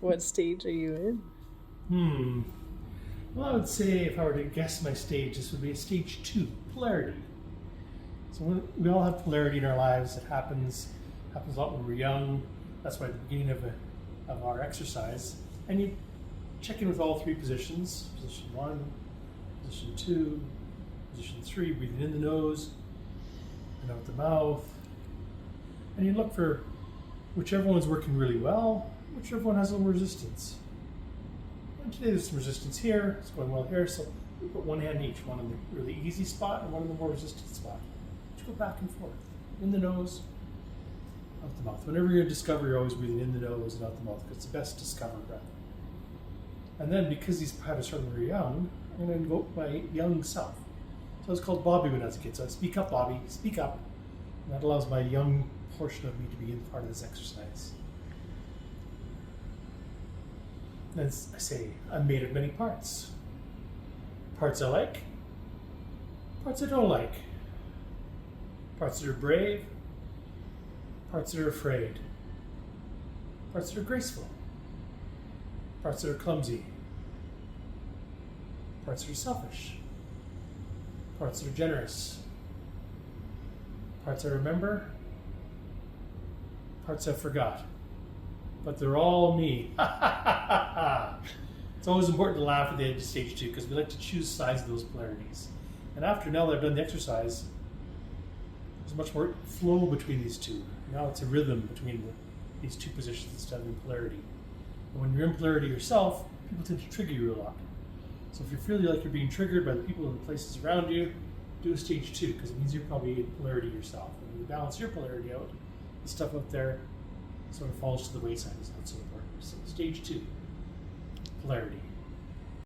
What stage are you in? Well, I would say if I were to guess my stage, this would be a stage 2, polarity. So we all have polarity in our lives. It happens a lot when we're young. That's why at the beginning of our exercise, and you check in with all 3 positions: position 1, position 2, position 3. Breathing in the nose and out the mouth, and you look for whichever one's working really well, whichever one has a little resistance. And today there's some resistance here, it's going well here, so we put one hand each, one in the really easy spot and one in the more resistant spot. Just go back and forth, in the nose, out the mouth. Whenever you're discover, you're always breathing in the nose and out the mouth, because it's the best discover breath. And then, because these habits started when we were young, I'm going to invoke my young self. So I was called Bobby when I was a kid, so I speak up, Bobby, speak up. And that allows my young portion of me to be in part of this exercise. And as I say, I'm made of many parts. Parts I like, parts I don't like. Parts that are brave, parts that are afraid. Parts that are graceful, parts that are clumsy. Parts that are selfish, parts that are generous. Parts I remember, parts I forgot. But they're all me. It's always important to laugh at the end of stage 2 because we like to choose sides of those polarities. And after, now that I've done the exercise, there's much more flow between these two. Now it's a rhythm between these 2 positions instead of in polarity. And when you're in polarity yourself, people tend to trigger you a lot. So if you feel like you're being triggered by the people and the places around you, do a stage 2, because it means you're probably in polarity yourself. And when you balance your polarity out, the stuff out there sort of falls to the wayside. It's not so important. So stage 2, polarity.